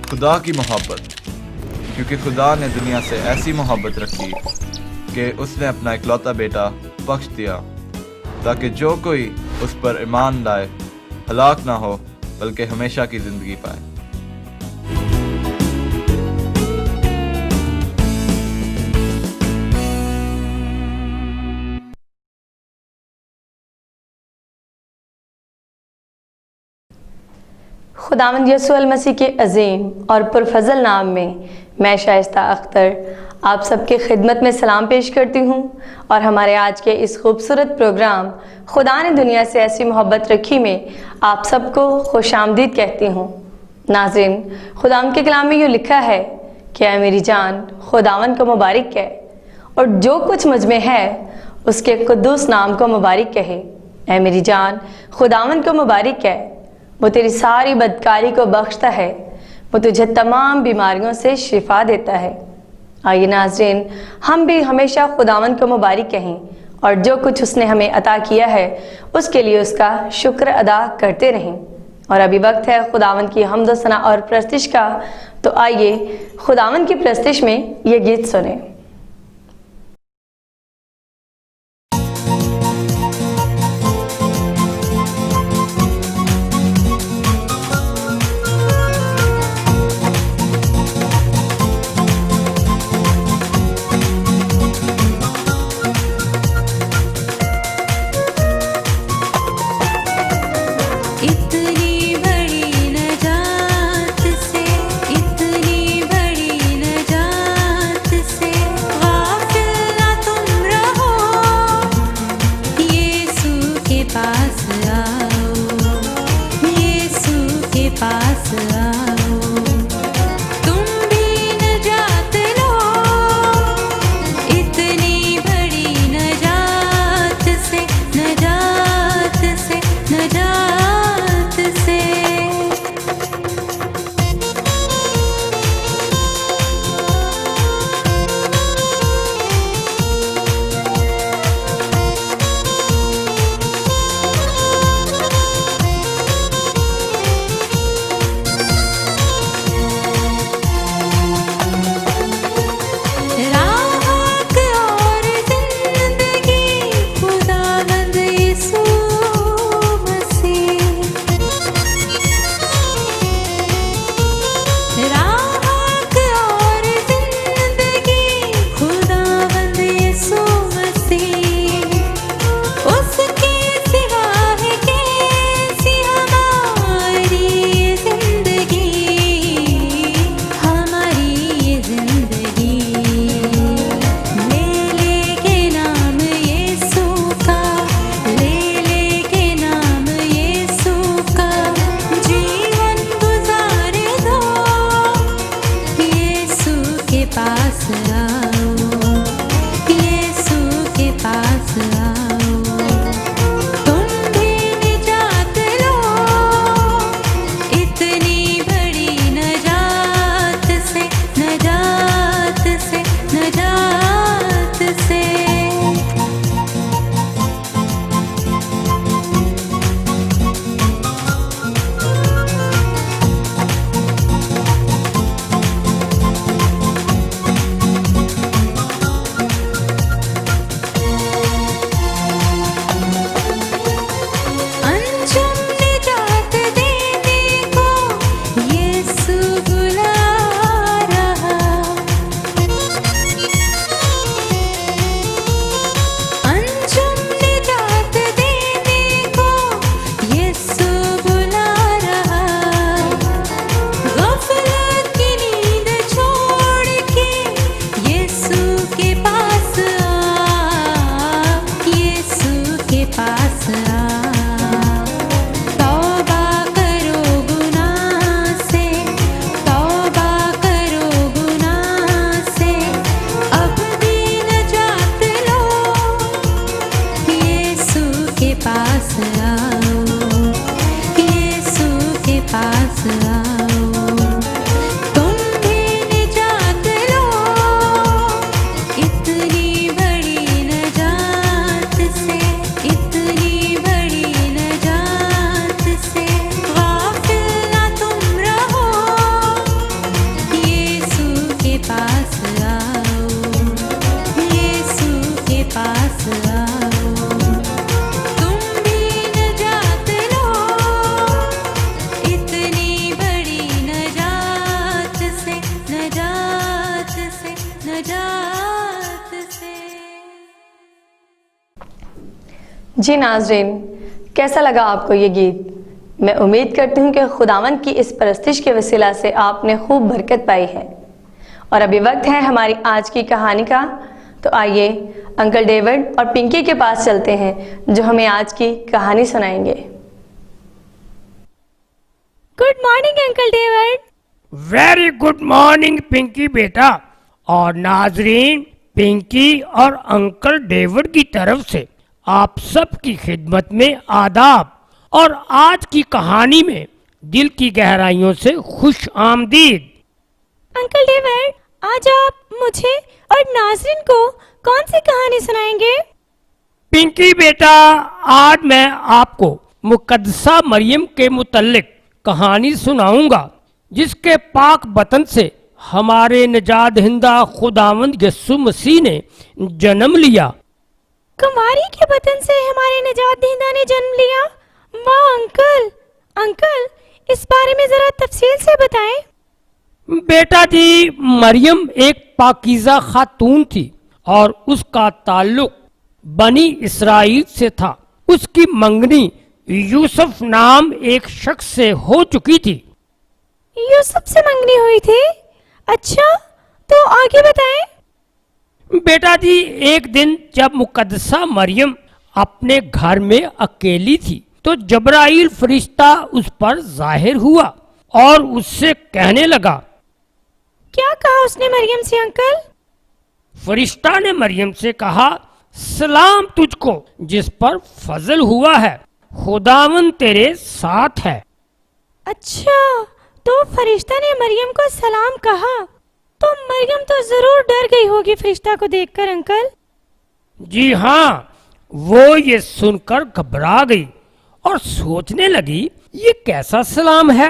खुदा की मोहब्बत, क्योंकि खुदा ने दुनिया से ऐसी मोहब्बत रखी कि उसने अपना इकलौता बेटा बख्श दिया, ताकि जो कोई उस पर ईमान लाए हलाक ना हो बल्कि हमेशा की ज़िंदगी पाए। खुदावंद यीशु मसीह के अजीम और पुरफजल नाम में मैं शाइस्ता अख्तर आप सबके खिदमत में सलाम पेश करती हूँ और हमारे आज के इस खूबसूरत प्रोग्राम खुदा ने दुनिया से ऐसी मोहब्बत रखी में आप सबको खुशामदीद कहती हूँ। नाज़रीन, खुदावंद के कलाम में यूँ लिखा है कि ऐ मेरी जान खुदावंद को मुबारक कह और जो कुछ मुझ में है उसके कुद्दूस नाम को मुबारक कहे। ऐ मेरी जान खुदावंद को मुबारक कह, वो तेरी सारी बदकारी को बख्शता है, वो तुझे तमाम बीमारियों से शिफा देता है। आइए नाज़रीन, हम भी हमेशा खुदावंद को मुबारक कहें और जो कुछ उसने हमें अता किया है उसके लिए उसका शुक्र अदा करते रहें। और अभी वक्त है खुदावंद की हम्द व सना और प्रस्तिश का, तो आइए खुदावंद की प्रस्तिश में ये गीत सुने। इतनी बड़ी नजात से जी नाज़रीन, कैसा लगा आपको ये गीत? मैं उम्मीद करती हूँ कि खुदावंद की इस परस्तिश के वसीला से आपने खूब बरकत पाई है। और अभी वक्त है हमारी आज की कहानी का, तो आइए अंकल डेविड और पिंकी के पास चलते हैं जो हमें आज की कहानी सुनाएंगे। Good morning uncle David. Very good morning Pinky बेटा। और नाजरीन, पिंकी और अंकल डेविड की तरफ से आप सब की खिदमत में आदाब और आज की कहानी में दिल की गहराइयों से खुश आमदीद। अंकल डेविड, आज आप मुझे और नाजरीन को कौन सी कहानी सुनाएंगे? पिंकी बेटा, आज मैं आपको मुकद्दसा मरियम के मुतल्लिक कहानी सुनाऊंगा, जिसके पाक बतन से हमारे निजात दहिंदा खुदावंद यीशु मसीह ने जन्म लिया। कुंवारी के बतन से हमारे निजात दहिंदा ने जन्म लिया? वाह अंकल, अंकल इस बारे में जरा तफसील से बताएं। बेटा जी, मरियम एक पाकीज़ा खातून थी और उसका ताल्लुक बनी इसराइल से था। उसकी मंगनी यूसुफ नाम एक शख्स से हो चुकी थी। यूसुफ से मंगनी हुई थी? अच्छा, तो आगे बताएं। बेटा जी, एक दिन जब मुकद्दसा मरियम अपने घर में अकेली थी तो जबराइल फरिश्ता उस पर जाहिर हुआ और उससे कहने लगा। क्या कहा उसने मरियम से अंकल? फरिश्ता ने मरियम से कहा, सलाम तुझको जिस पर फजल हुआ है, खुदावन तेरे साथ है। अच्छा, तो फरिश्ता ने मरियम को सलाम कहा, तो मरियम तो जरूर डर गई होगी फरिश्ता को देखकर अंकल। जी हाँ, वो ये सुनकर घबरा गई और सोचने लगी ये कैसा सलाम है।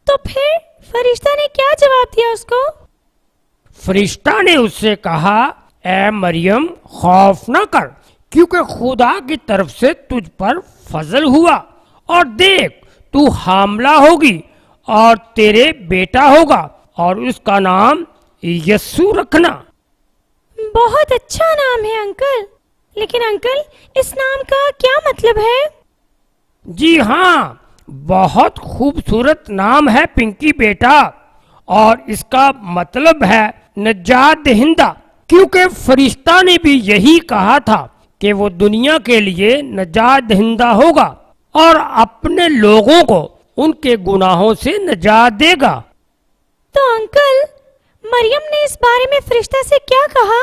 तो फिर फरिश्ता ने क्या जवाब दिया उसको? फरिश्ता ने उससे कहा, ए मरियम, खौफ न कर, क्योंकि खुदा की तरफ से तुझ पर फजल हुआ और देख तू हामला होगी और तेरे बेटा होगा और उसका नाम यस्सु रखना। बहुत अच्छा नाम है अंकल, लेकिन अंकल इस नाम का क्या मतलब है? जी हाँ, बहुत खूबसूरत नाम है पिंकी बेटा, और इसका मतलब है निजात दहिंदा, क्योंकि फरिश्ता ने भी यही कहा था कि वो दुनिया के लिए निजात दहिंदा होगा और अपने लोगों को उनके गुनाहों से निजात देगा। तो अंकल, मरियम ने इस बारे में फरिश्ता से क्या कहा?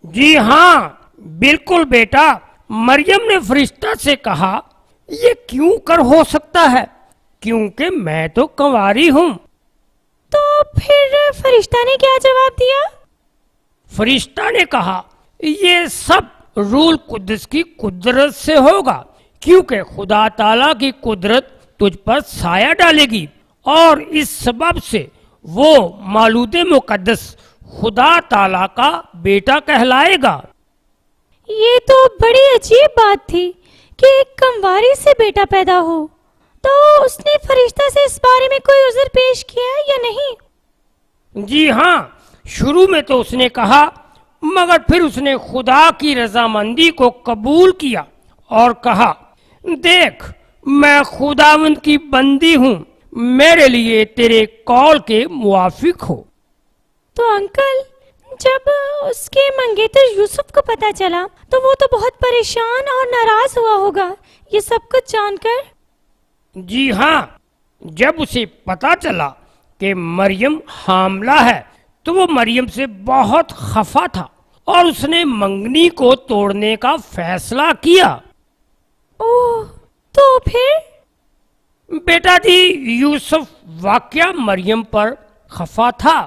जी हाँ, बिल्कुल बेटा, मरियम ने फरिश्ता से कहा, ये क्यों कर हो सकता है, क्योंकि मैं तो कंवारी हूँ। तो फिर फरिश्ता ने क्या जवाब दिया? फरिश्ता ने कहा, ये सब रूल कुद्दस की कुदरत से होगा, क्योंकि खुदा ताला की कुदरत तुझ पर साया डालेगी और इस सबब से वो मालूदे मुकद्दस खुदा ताला का बेटा कहलाएगा। ये तो बड़ी अजीब बात थी कि एक कंवारी से बेटा पैदा हो। तो उसने फरिश्ता से इस बारे में कोई उज़र पेश किया या नहीं? जी हाँ, शुरू में तो उसने कहा, मगर फिर उसने खुदा की रजामंदी को कबूल किया और कहा, देख मैं खुदावंद की बंदी हूँ, मेरे लिए तेरे कौल के मुआफिक हो। तो अंकल, जब उसके मंगेतर यूसुफ को पता चला तो वो तो बहुत परेशान और नाराज हुआ होगा ये सब कुछ जानकर। जी हाँ, जब उसे पता चला कि मरियम हामला है तो वो मरियम से बहुत खफा था और उसने मंगनी को तोड़ने का फैसला किया। ओह, तो फिर? बेटा जी, यूसुफ वाकया मरियम पर खफा था,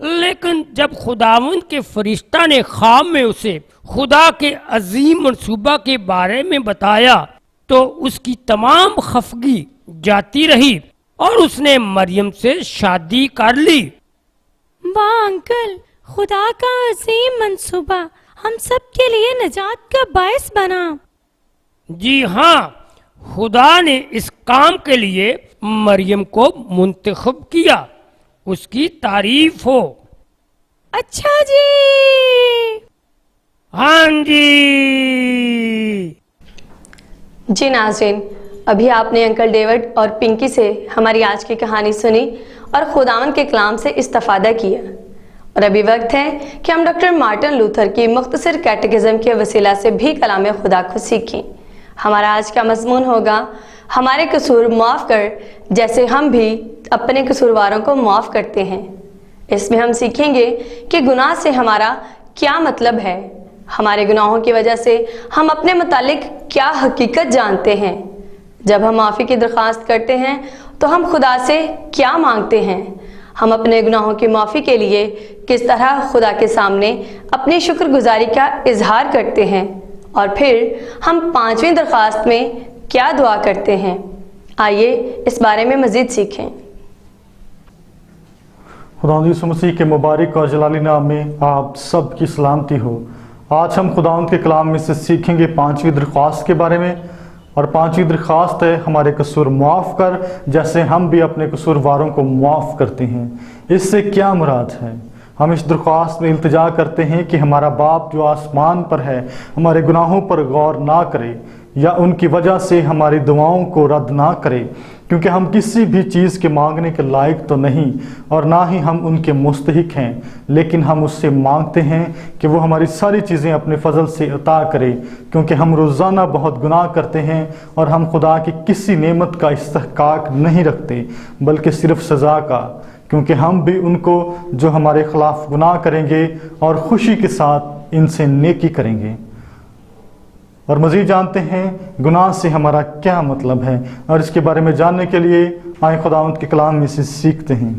लेकिन जब खुदावंद के फरिश्ता ने ख्वाब में उसे खुदा के अजीम मंसूबा के बारे में बताया तो उसकी तमाम खफगी जाती रही और उसने मरियम से शादी कर ली। वाह अंकल, खुदा का अजीम मंसूबा हम सब के लिए निजात का बायस बना। जी हाँ, खुदा ने इस काम के लिए मरियम को मुंतखब किया। उसकी तारीफ हो। अच्छा जी। हाँ जी। जी नाज़रीन, अभी आपने अंकल डेविड और पिंकी से हमारी आज की कहानी सुनी और खुदावंद के कलाम से इस्तिफादा किया। और अभी वक्त है कि हम डॉक्टर मार्टिन लूथर की मुख्तसर कैटेकिज्म के वसीला से भी कलाम खुदा को सीखें। हमारा आज का मज़मून होगा, हमारे कसूर माफ़ कर जैसे हम भी अपने कसूरवारों को माफ़ करते हैं। इसमें हम सीखेंगे कि गुनाह से हमारा क्या मतलब है, हमारे गुनाहों की वजह से हम अपने मुतालिक क्या हकीकत जानते हैं, जब हम माफ़ी की दरख्वास्त करते हैं तो हम खुदा से क्या मांगते हैं, हम अपने गुनाहों की माफ़ी के लिए किस तरह खुदा के सामने अपनी शुक्रगुजारी का इजहार करते हैं, और फिर हम 5वीं दरख्वास्त में क्या दुआ करते हैं। आइए इस बारे में मज़ीद सीखें। खुदावंद यीशु मसीह के मुबारक और जलाली नाम में आप सब की सलामती हो। आज हम खुदावंद के कलाम में से सीखेंगे 5वीं दरख्वास्त के बारे में। और 5वीं दरख्वास्त है, हमारे कसूर माफ़ कर जैसे हम भी अपने कसूरवारों को माफ़ करते हैं। इससे क्या मुराद है? हम इस दरख्वास्त में इल्तिजा करते हैं कि हमारा बाप जो आसमान पर है हमारे गुनाहों पर गौर ना करे या उनकी वजह से हमारी दुआओं को रद्द ना करे, क्योंकि हम किसी भी चीज़ के मांगने के लायक तो नहीं और ना ही हम उनके मुस्तहिक हैं, लेकिन हम उससे मांगते हैं कि वो हमारी सारी चीज़ें अपने फजल से अता करे, क्योंकि हम रोज़ाना बहुत गुनाह करते हैं और हम खुदा की किसी नेमत का इस्तेहकाक नहीं रखते बल्कि सिर्फ सज़ा का, क्योंकि हम भी उनको जो हमारे खिलाफ गुनाह करेंगे और खुशी के साथ इनसे नेकी करेंगे। और मज़ीद जानते हैं गुनाह से हमारा क्या मतलब है, और इसके बारे में जानने के लिए आए खुदावंद के कलाम में से सीखते हैं।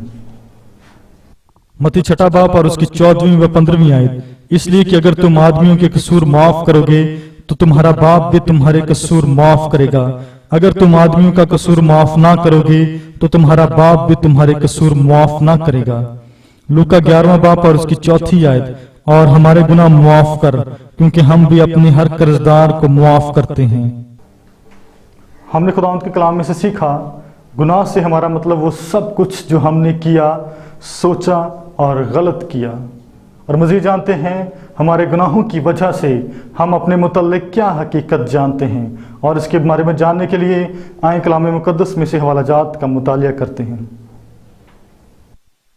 मत्ती 6 बाब और उसकी 14वीं व 15वीं आयत, इसलिए कि अगर तुम आदमियों के कसूर माफ करोगे तो तुम्हारा बाप भी तुम्हारे कसूर माफ करेगा, अगर तुम आदमियों का कसूर माफ ना करोगे तो तुम्हारा बाप भी तुम्हारे कसूर माफ ना करेगा। लूका 11वां बाब और उसकी 4थी आयत, और हमारे गुनाह मुआफ कर क्योंकि हम भी अपने हर कर्जदार को मुआफ करते हैं। हमने खुदावंद के कलाम में से सीखा गुनाह से हमारा मतलब वो सब कुछ जो हमने किया, सोचा और गलत किया। और मज़ीद जानते हैं हमारे गुनाहों की वजह से हम अपने मुतल्लिक क्या हकीकत जानते हैं, और इसके बारे में जानने के लिए आए कलाम मुकद्दस में से हवालाजात का मुतालिया करते हैं।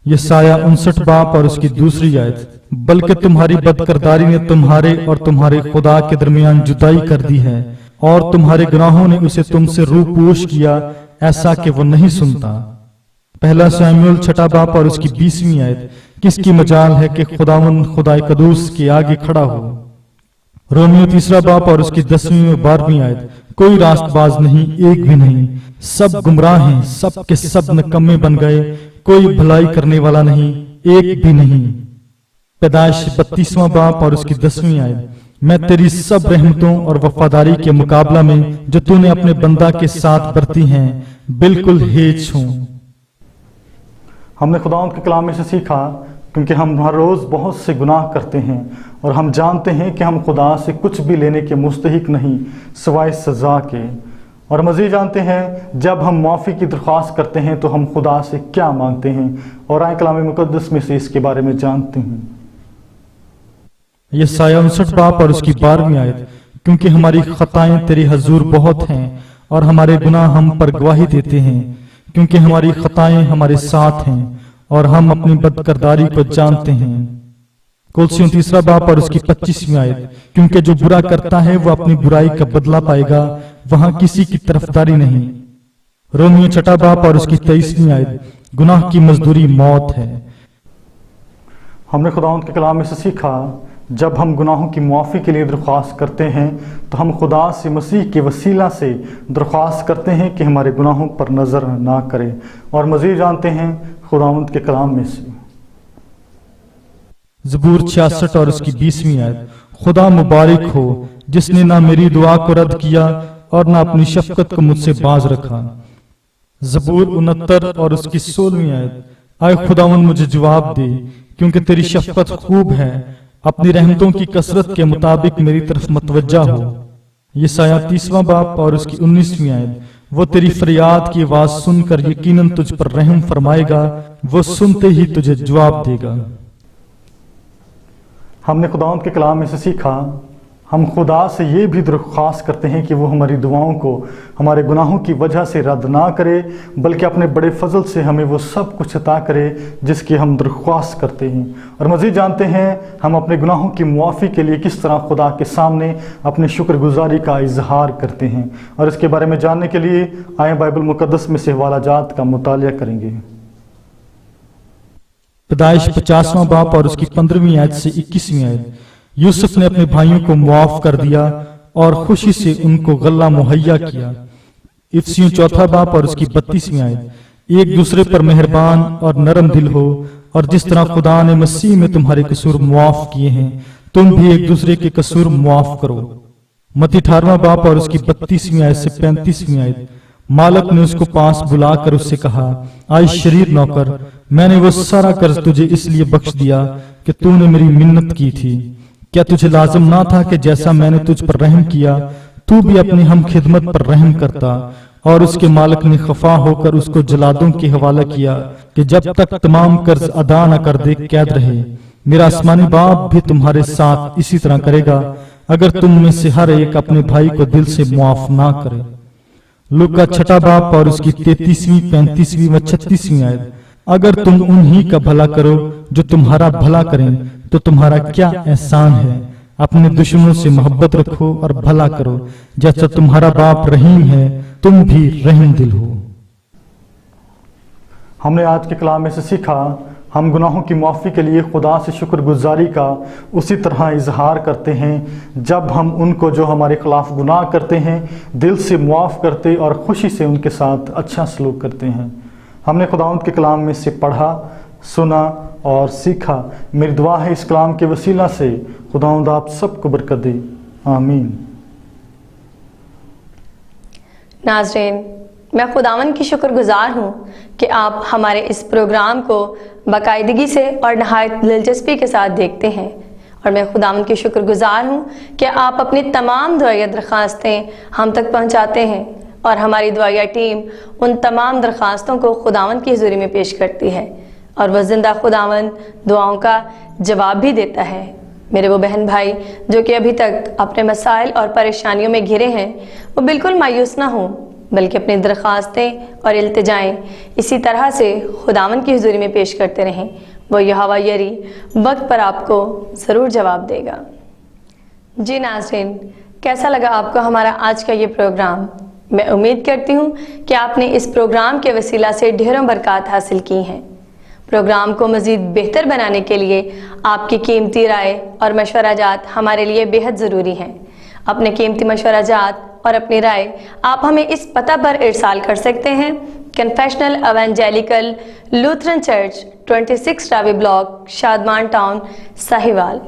यशायाह 59 बाब और उसकी 2री आयत, बल्कि तुम्हारी बदकिरदारी ने तुम्हारे और तुम्हारे खुदा के दरमियान जुदाई कर दी है और तुम्हारे गुनाहों ने उसे तुमसे रूपोश किया, ऐसा कि वो नहीं सुनता। पहला शमूएल 6 बाब और उसकी 20वीं आयत, किसकी मजाल है कि खुदावंद खुदाए कदूस के आगे खड़ा हो। रोमियो 3 बाब और उसकी 10वीं व 12वीं आयत, कोई रास्तबाज नहीं, एक भी नहीं, सब गुमराह हैं, सब के सब निकम्मे बन गए, कोई भलाई करने वाला नहीं, एक भी नहीं। पैदाइश 32वां बाब और उसकी 10वीं आयत, मैं तेरी सब रहमतों और वफादारी के मुकाबला में जो तूने अपने बंदा के साथ बरती हैं बिल्कुल हेच हूं। हमने खुदावंद के कलाम में से सीखा क्योंकि हम हर रोज़ बहुत से गुनाह करते हैं और हम जानते हैं कि हम खुदा से कुछ भी लेने के मुस्तहिक नहीं सिवाय सज़ा के। और मज़ीद जानते हैं जब हम माफ़ी की दरख्वास्त करते हैं तो हम खुदा से क्या मांगते हैं, और आए कलाम मुकद्दस में से इसके बारे में जानते हैं। यशायाह 59 बाब और उसकी 12वीं आयत, क्योंकि हमारी खताएं तेरे हजूर बहुत हैं और हमारे गुनाह हम पर गवाही देते हैं, क्योंकि हमारी खताएं हमारे साथ हैं और हम अपनी बदकिरदारी को जानते हैं। कोलसियों 3 बाब और उसकी 25वीं आयत, क्योंकि जो बुरा करता है वो अपनी बुराई का बदला पाएगा, वहां किसी की तरफदारी नहीं। रोमियो 6 बाब और उसकी 23वीं आयत, गुनाह की मजदूरी मौत है। हमने खुदावंद के कलाम में से सीखा जब हम गुनाहों की मुआफ़ी के लिए दरख्वास्त करते हैं तो हम खुदा से मसीह के वसीला से दरख्वास्त करते हैं कि हमारे गुनाहों पर नज़र ना करे। और मज़ीद जानते हैं खुदावंद के कलाम में से ज़बूर 66 और उसकी 20वीं आयत, खुदा मुबारक हो जिसने ना मेरी दुआ को रद्द किया और ना अपनी शफकत को मुझसे बाज रखा। ज़बूर 69 और उसकी 16वीं आयत, आए खुदावंद मुझे जवाब दे क्योंकि तेरी शफकत खूब है, अपनी रहमतों की कसरत के मुताबिक मेरी तरफ मतवज्जा हो। यशायाह 30वां बाब और उसकी 19वीं आयत, वो तेरी फरियाद की आवाज सुनकर यकीनन तुझ पर रहम फरमाएगा, वो सुनते ही तुझे जवाब देगा। हमने खुदावंद के कलाम में से सीखा हम खुदा से ये भी दरख्वास्त करते हैं कि वो हमारी दुआओं को हमारे गुनाहों की वजह से रद्द ना करे, बल्कि अपने बड़े फजल से हमें वो सब कुछ अता करे जिसकी हम दरख्वास्त करते हैं। और मज़ीद जानते हैं हम अपने गुनाहों की मुआफ़ी के लिए किस तरह खुदा के सामने अपने शुक्रगुजारी का इजहार करते हैं। और इसके बारे में जानने के लिए आए बाइबल मुक़द्दस में से हवाला जात का मुतालिया करेंगे। पैदाइश 50वां बाब और उसकी 15वीं आयत से 21वीं आयत। यूसुफ ने अपने भाइयों को मुआफ कर दिया और खुशी से उनको गल्ला मुहैया किया। इफ्सियों 4 बाब और उसकी 32वीं आयत। एक दूसरे पर मेहरबान और नरम दिल हो, और जिस तरह खुदा ने मसीह में तुम्हारे कसूर मुआफ किए हैं, तुम भी एक दूसरे के कसूर मुआफ करो। मत्ती 18वां बाब और उसकी 32वीं आयत से 35वीं आयत। मालिक ने उसको पास बुलाकर उससे कहा, आई शरीर नौकर, मैंने वो सारा कर्ज तुझे इसलिए बख्श दिया कि तूने मेरी मिन्नत की थी। क्या तुझे लाजम ना था कि जैसा मैंने तुझ पर रहम किया, तू भी अपनी हम खिदमत पर रहम करता। और उसके मालिक ने खफा होकर उसको जलादों के हवाला किया कि जब तक तमाम कर्ज अदा न कर दे कैद रहे। मेरा आसमानी बाप भी तुम्हारे साथ इसी तरह करेगा अगर तुम में से हर एक अपने भाई को दिल से मुआफ ना करे। लूका 6 बाब और उसकी 33वीं, 35वीं व 36वीं आयत। अगर तुम उन्हीं का भला करो जो तुम्हारा भला करें, तो तुम्हारा क्या एहसान है। अपने दुश्मनों से मोहब्बत रखो और भला करो, जैसा तुम्हारा बाप रहीम है, तुम भी रहम दिल हो। हमने आज के कलाम में से सीखा, हम गुनाहों की मुआफ़ी के लिए खुदा से शुक्रगुजारी का उसी तरह इजहार करते हैं जब हम उनको जो हमारे खिलाफ गुनाह करते हैं दिल से मुआफ़ करते और खुशी से उनके साथ अच्छा सलूक करते हैं। हमने खुदावंद के कलाम में से पढ़ा, सुना और सीखा। मेरी दुआ है इस कलाम के वसीला से खुदावंद आप सबको बरकत दे। आमीन। नाज़रीन, मैं खुदावन की शुक्रगुजार हूँ कि आप हमारे इस प्रोग्राम को बाकायदगी से और नहायत दिलचस्पी के साथ देखते हैं। और मैं खुदावन की शुक्रगुजार हूँ कि आप अपनी तमाम दुआया दरख्वास्तें हम तक पहुँचाते हैं और हमारी दुआया टीम उन तमाम दरख्वास्तों को खुदावन की हुज़ूरी में पेश करती है और वह जिंदा खुदावन दुआओं का जवाब भी देता है। मेरे वो बहन भाई जो कि अभी तक अपने मसाइल और परेशानियों में घिरे हैं, वो बिल्कुल मायूस ना हों, बल्कि अपनी दरख्वास्तें और इल्तिजाएं इसी तरह से खुदावन की हुज़ूरी में पेश करते रहें। वो यहोवा यरी वक्त पर आपको ज़रूर जवाब देगा। जी नाज़रीन, कैसा लगा आपको हमारा आज का ये प्रोग्राम? मैं उम्मीद करती हूँ कि आपने इस प्रोग्राम के वसीला से ढेरों बरकत हासिल की हैं। प्रोग्राम को मज़ीद बेहतर बनाने के लिए आपकी कीमती राय और मशवराजात हमारे लिए बेहद ज़रूरी हैं। अपने कीमती मशवराजात और अपनी राय आप हमें इस पता पर इरसाल कर सकते हैं। Confessional evangelical Lutheran church, 26 Ravi block, Shadman town, Sahiwal.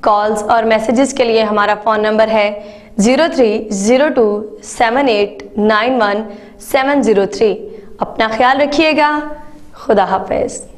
Calls और मैसेजेस के लिए हमारा फ़ोन नंबर है 03027891 703। अपना ख्याल रखिएगा। खुदा हाफिज़।